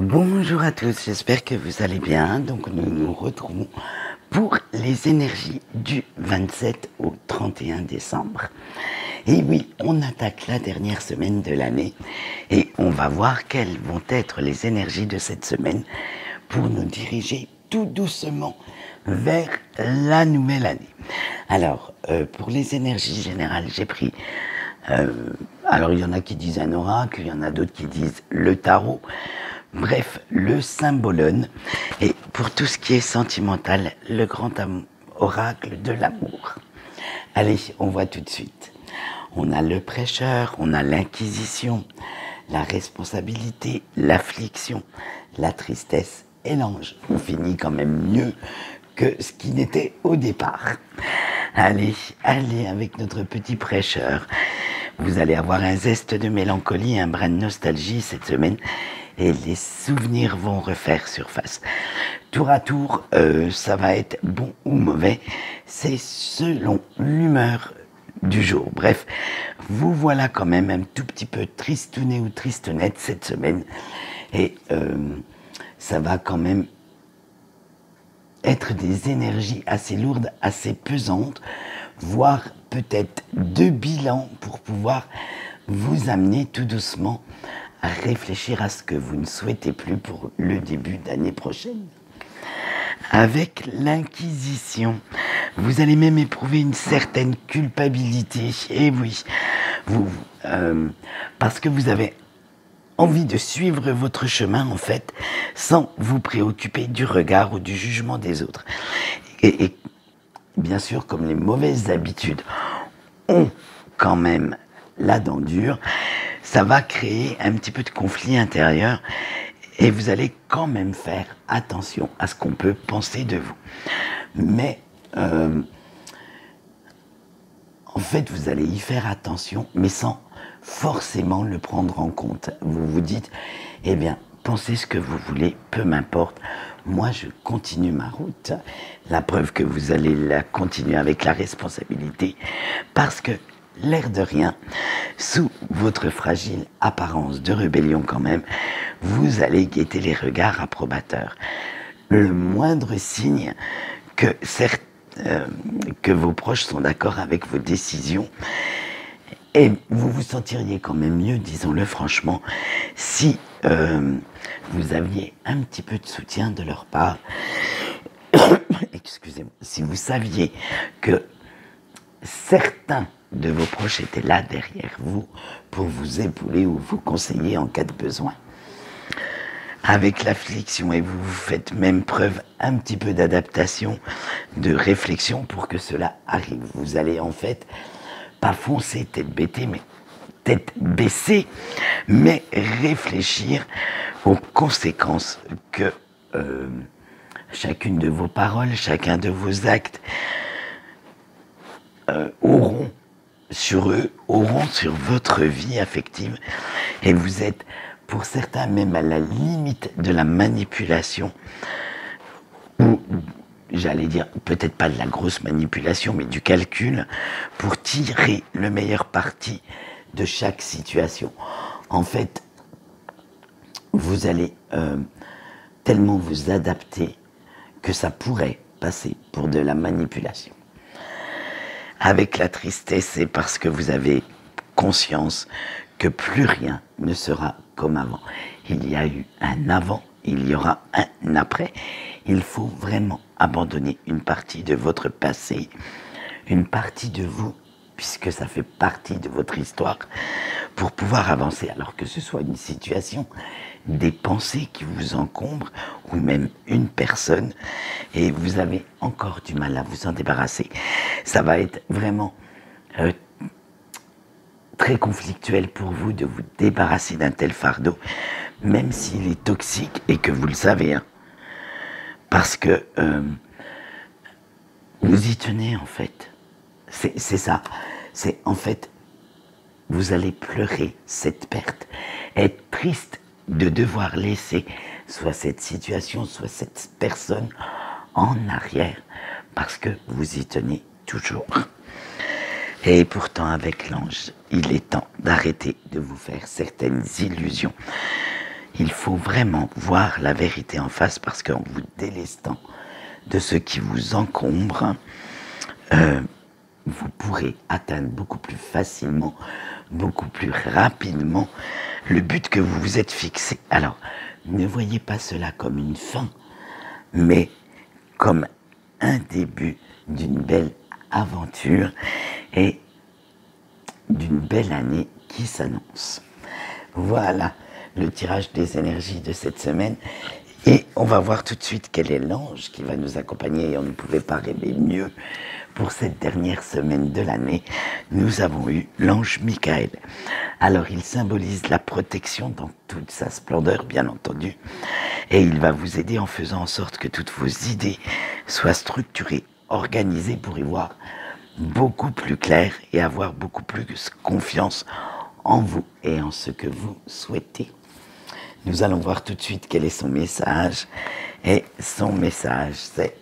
Bonjour à tous, j'espère que vous allez bien. Donc nous nous retrouvons pour les énergies du 27 au 31 décembre. Et oui, on attaque la dernière semaine de l'année et on va voir quelles vont être les énergies de cette semaine pour nous diriger tout doucement vers la nouvelle année. Alors, pour les énergies générales, j'ai pris... alors, il y en a qui disent un oracle, il y en a d'autres qui disent le tarot. Bref, le symbolone. Et pour tout ce qui est sentimental, le grand oracle de l'amour. Allez, on voit tout de suite. On a le prêcheur, on a l'inquisition, la responsabilité, l'affliction, la tristesse et l'ange. On finit quand même mieux que ce qui n'était au départ. Allez avec notre petit prêcheur. Vous allez avoir un zeste de mélancolie, un brin de nostalgie cette semaine et les souvenirs vont refaire surface. Tour à tour, ça va être bon ou mauvais, c'est selon l'humeur du jour. Bref, vous voilà quand même un tout petit peu tristounet ou tristounette cette semaine et ça va quand même être des énergies assez lourdes, assez pesantes, voire peut-être deux bilans pour pouvoir vous amener tout doucement à réfléchir à ce que vous ne souhaitez plus pour le début d'année prochaine. Avec l'inquisition, vous allez même éprouver une certaine culpabilité. Et oui, parce que vous avez envie de suivre votre chemin, en fait, sans vous préoccuper du regard ou du jugement des autres. Et bien sûr, comme les mauvaises habitudes ont quand même la dent dure, ça va créer un petit peu de conflit intérieur et vous allez quand même faire attention à ce qu'on peut penser de vous. Mais en fait, vous allez y faire attention, mais sans forcément le prendre en compte. Vous vous dites, eh bien, pensez ce que vous voulez, peu m'importe. Moi, je continue ma route. La preuve que vous allez la continuer avec la responsabilité, parce que l'air de rien, sous votre fragile apparence de rébellion quand même, vous allez guetter les regards approbateurs. Le moindre signe que vos proches sont d'accord avec vos décisions, et vous vous sentiriez quand même mieux, disons-le franchement, si vous aviez un petit peu de soutien de leur part. Excusez-moi. Si vous saviez que certains de vos proches étaient là derrière vous pour vous épauler ou vous conseiller en cas de besoin. Avec l'affliction, et vous faites même preuve un petit peu d'adaptation, de réflexion pour que cela arrive. Vous allez en fait pas foncer tête baissée, mais réfléchir aux conséquences que chacune de vos paroles, chacun de vos actes auront sur eux, auront sur votre vie affective. Et vous êtes, pour certains, même à la limite de la manipulation, ou j'allais dire, peut-être pas de la grosse manipulation, mais du calcul, pour tirer le meilleur parti de chaque situation. En fait, vous allez tellement vous adapter que ça pourrait passer pour de la manipulation. Avec la tristesse, c'est parce que vous avez conscience que plus rien ne sera comme avant. Il y a eu un avant, il y aura un après. Il faut vraiment abandonner une partie de votre passé, une partie de vous, puisque ça fait partie de votre histoire, pour pouvoir avancer, alors que ce soit une situation, des pensées qui vous encombrent, ou même une personne, et vous avez encore du mal à vous en débarrasser. Ça va être vraiment très conflictuel pour vous de vous débarrasser d'un tel fardeau, même s'il est toxique et que vous le savez, hein, parce que vous y tenez en fait. C'est ça. C'est en fait, vous allez pleurer cette perte, être triste de devoir laisser soit cette situation, soit cette personne en arrière, parce que vous y tenez toujours. Et pourtant, avec l'ange, il est temps d'arrêter de vous faire certaines illusions. il faut vraiment voir la vérité en face parce qu'en vous délestant de ce qui vous encombre, vous pourrez atteindre beaucoup plus facilement, beaucoup plus rapidement le but que vous vous êtes fixé. Alors, ne voyez pas cela comme une fin, mais comme un début d'une belle aventure et d'une belle année qui s'annonce. Voilà le tirage des énergies de cette semaine. Et on va voir tout de suite quel est l'ange qui va nous accompagner. Et on ne pouvait pas rêver mieux pour cette dernière semaine de l'année. Nous avons eu l'ange Michael. Alors il symbolise la protection dans toute sa splendeur, bien entendu. Et il va vous aider en faisant en sorte que toutes vos idées soient structurées, organisées pour y voir beaucoup plus clair et avoir beaucoup plus confiance en vous et en ce que vous souhaitez. Nous allons voir tout de suite quel est son message. Et son message, c'est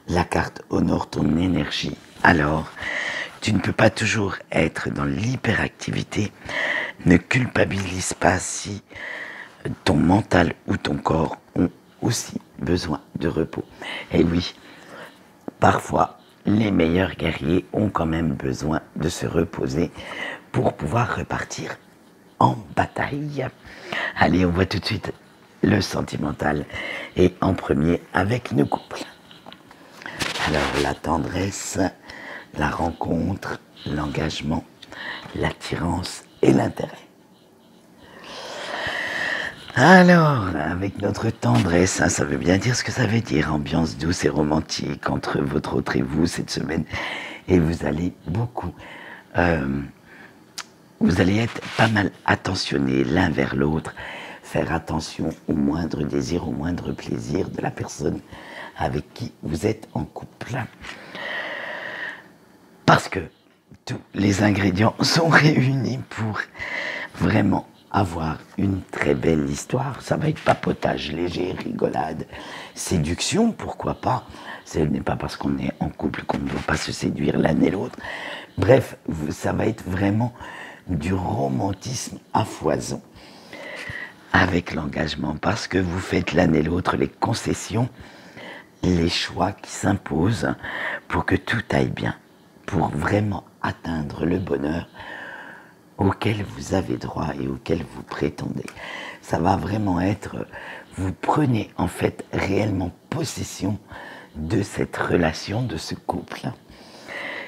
la carte honore ton énergie. Alors, tu ne peux pas toujours être dans l'hyperactivité. Ne culpabilise pas si ton mental ou ton corps ont aussi besoin de repos. Et oui, parfois, les meilleurs guerriers ont quand même besoin de se reposer pour pouvoir repartir en bataille. Allez, on voit tout de suite le sentimental et en premier avec nos couples. Alors la tendresse, la rencontre, l'engagement, l'attirance et l'intérêt. Alors, avec notre tendresse, ça veut bien dire ce que ça veut dire, ambiance douce et romantique entre votre autre et vous cette semaine. Et vous allez beaucoup, vous allez être pas mal attentionnés l'un vers l'autre, faire attention au moindre désir, au moindre plaisir de la personne avec qui vous êtes en couple. Parce que tous les ingrédients sont réunis pour vraiment avoir une très belle histoire. Ça va être papotage léger, rigolade, séduction, pourquoi pas. Ce n'est pas parce qu'on est en couple qu'on ne doit pas se séduire l'un et l'autre. Bref, ça va être vraiment du romantisme à foison avec l'engagement, parce que vous faites l'un et l'autre les concessions, les choix qui s'imposent pour que tout aille bien, pour vraiment atteindre le bonheur auquel vous avez droit et auquel vous prétendez. Ça va vraiment être, vous prenez en fait réellement possession de cette relation, de ce couple.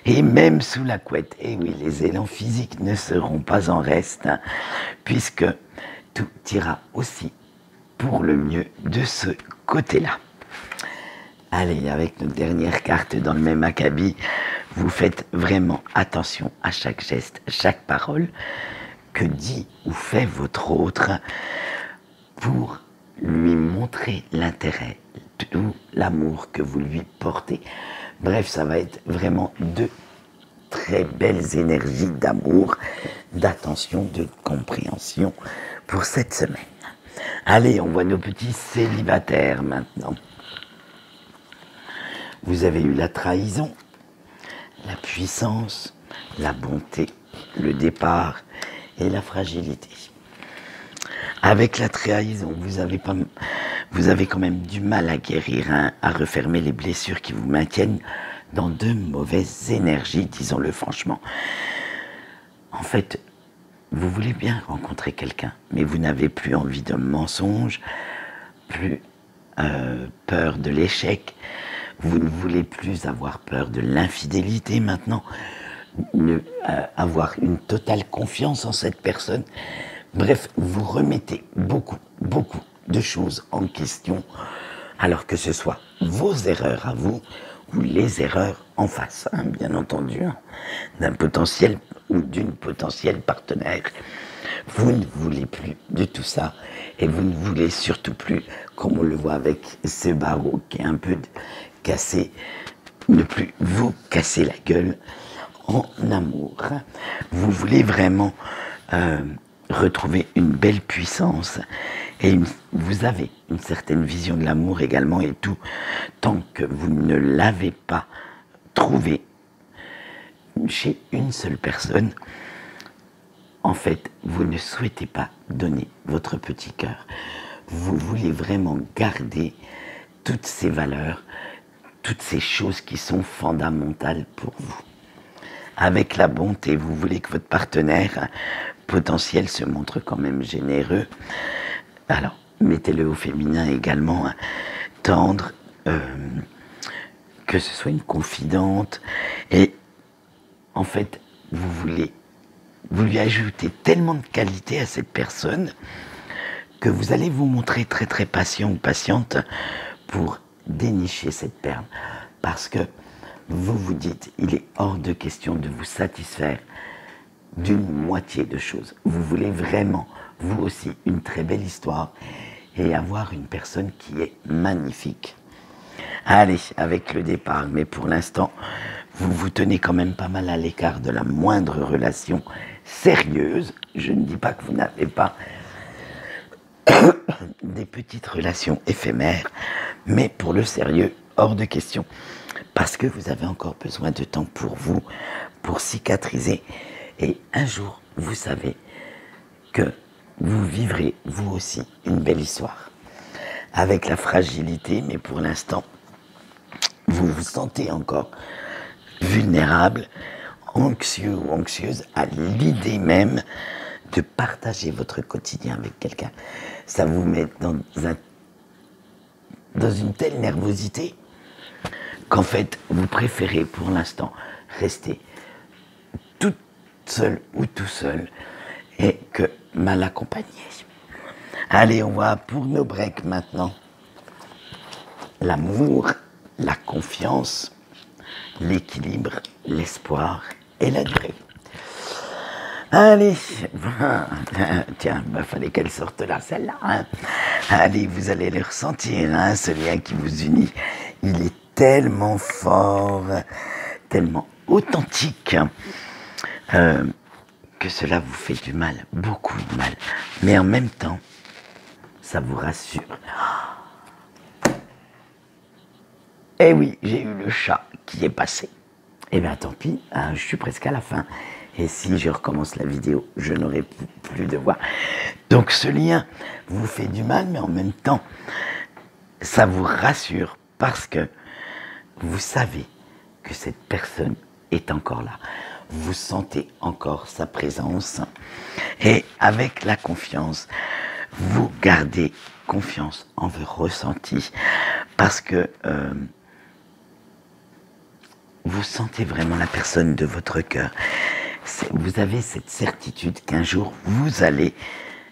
Et même sous la couette, et oui, les élans physiques ne seront pas en reste, puisque tout ira aussi pour le mieux de ce côté-là. Allez, avec notre dernière carte dans le même acabit, vous faites vraiment attention à chaque geste, chaque parole que dit ou fait votre autre pour lui montrer l'intérêt, tout l'amour que vous lui portez. Bref, ça va être vraiment deux très belles énergies d'amour, d'attention, de compréhension pour cette semaine. Allez, on voit nos petits célibataires maintenant. Vous avez eu la trahison, la puissance, la bonté, le départ et la fragilité. Avec la trahison, vous avez quand même du mal à guérir, à refermer les blessures qui vous maintiennent dans de mauvaises énergies, disons-le franchement. En fait, vous voulez bien rencontrer quelqu'un, mais vous n'avez plus envie d'un mensonge, plus peur de l'échec. Vous ne voulez plus avoir peur de l'infidélité maintenant, avoir une totale confiance en cette personne. Bref, vous remettez beaucoup de choses en question, alors que ce soit vos erreurs à vous ou les erreurs en face, bien entendu, d'un potentiel ou d'une potentielle partenaire. Vous ne voulez plus de tout ça et vous ne voulez surtout plus, comme on le voit avec ce barreau qui est un peu cassé, ne plus vous casser la gueule en amour. Vous voulez vraiment retrouver une belle puissance et vous avez une certaine vision de l'amour également, et tout tant que vous ne l'avez pas trouvé chez une seule personne, en fait, vous ne souhaitez pas donner votre petit cœur. Vous voulez vraiment garder toutes ces valeurs, toutes ces choses qui sont fondamentales pour vous. Avec la bonté, vous voulez que votre partenaire potentiel se montre quand même généreux. Alors, mettez-le au féminin également, hein, tendre, que ce soit une confidente. Et en fait, vous lui ajoutez tellement de qualité à cette personne que vous allez vous montrer très très patient ou patiente pour dénicher cette perle. Parce que vous vous dites, il est hors de question de vous satisfaire d'une moitié de choses. Vous voulez vraiment, vous aussi, une très belle histoire et avoir une personne qui est magnifique. Allez, avec le départ, mais pour l'instant, vous vous tenez quand même pas mal à l'écart de la moindre relation sérieuse. Je ne dis pas que vous n'avez pas des petites relations éphémères, mais pour le sérieux, hors de question. Parce que vous avez encore besoin de temps pour vous, pour cicatriser. Et un jour, vous savez que vous vivrez, vous aussi, une belle histoire. Avec la fragilité, mais pour l'instant, vous vous sentez encore vulnérable, anxieux ou anxieuse à l'idée même de partager votre quotidien avec quelqu'un. Ça vous met dans une telle nervosité qu'en fait, vous préférez pour l'instant rester toute seule ou tout seul et que mal accompagné. Allez, on va pour nos breaks maintenant. L'amour, la confiance, l'équilibre, l'espoir et la durée. Allez, tiens, fallait qu'elle sorte là, celle-là. Hein. Allez, vous allez le ressentir, hein, ce lien qui vous unit. Il est tellement fort, tellement authentique, que cela vous fait du mal, beaucoup de mal. Mais en même temps, ça vous rassure. Eh oui, j'ai eu le chat qui est passé. Eh bien, tant pis, hein, je suis presque à la fin. Et si je recommence la vidéo, je n'aurai plus de voix. Donc ce lien vous fait du mal, mais en même temps, ça vous rassure parce que vous savez que cette personne est encore là. Vous sentez encore sa présence. Et avec la confiance, vous gardez confiance en vos ressentis parce que vous sentez vraiment la personne de votre cœur. Vous avez cette certitude qu'un jour, vous allez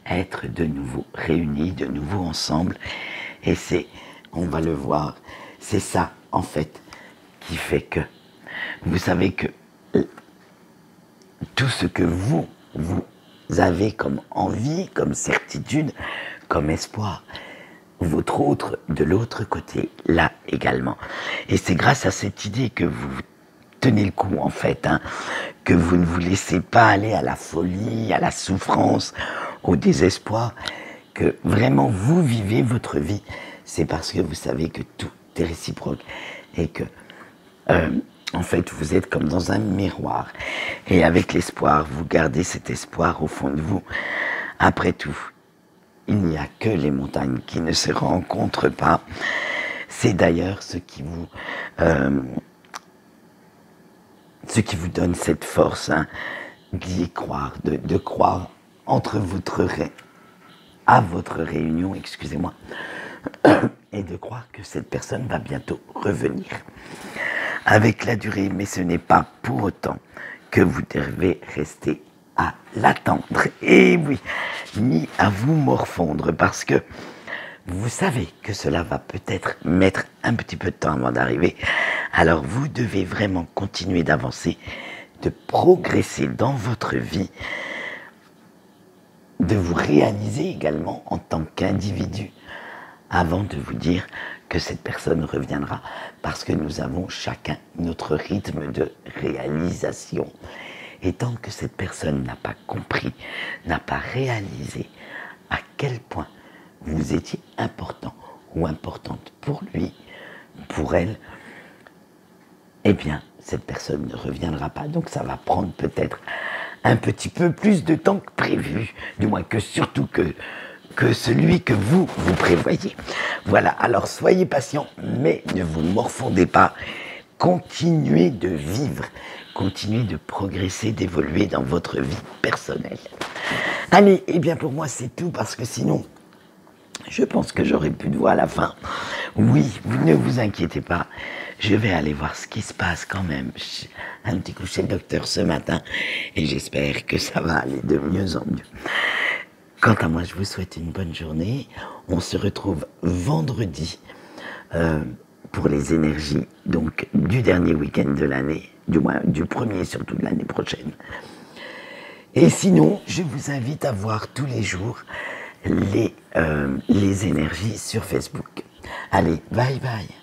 être de nouveau réunis, de nouveau ensemble. Et on va le voir, c'est ça, en fait, qui fait que vous savez que tout ce que vous avez comme envie, comme certitude, comme espoir, votre autre, de l'autre côté, là également. Et c'est grâce à cette idée que vous tenez le coup, en fait, hein, que vous ne vous laissez pas aller à la folie, à la souffrance, au désespoir, que vraiment vous vivez votre vie. C'est parce que vous savez que tout est réciproque et que, en fait, vous êtes comme dans un miroir. Et avec l'espoir, vous gardez cet espoir au fond de vous. Après tout, il n'y a que les montagnes qui ne se rencontrent pas. C'est d'ailleurs ce qui vous donne cette force, hein, d'y croire, de croire à votre réunion, excusez-moi, et de croire que cette personne va bientôt revenir. Avec la durée, mais ce n'est pas pour autant que vous devez rester à l'attendre. Et oui, ni à vous morfondre, parce que vous savez que cela va peut-être mettre un petit peu de temps avant d'arriver. Alors vous devez vraiment continuer d'avancer, de progresser dans votre vie, de vous réaliser également en tant qu'individu, avant de vous dire que cette personne reviendra, parce que nous avons chacun notre rythme de réalisation. Et tant que cette personne n'a pas compris, n'a pas réalisé à quel point vous étiez important ou importante pour lui, pour elle, eh bien, cette personne ne reviendra pas. Donc ça va prendre peut-être un petit peu plus de temps que prévu, du moins que surtout que celui que vous prévoyez. Voilà, alors soyez patients, mais ne vous morfondez pas. Continuez de vivre, continuez de progresser, d'évoluer dans votre vie personnelle. Allez, et bien pour moi c'est tout, parce que sinon, je pense que j'aurai plus de voix à la fin. Oui, ne vous inquiétez pas, je vais aller voir ce qui se passe quand même. Un petit coup chez le docteur ce matin, et j'espère que ça va aller de mieux en mieux. Quant à moi, je vous souhaite une bonne journée. On se retrouve vendredi pour les énergies, donc du dernier week-end de l'année, du moins du premier surtout de l'année prochaine. Et sinon, je vous invite à voir tous les jours les énergies sur Facebook. Allez, bye bye.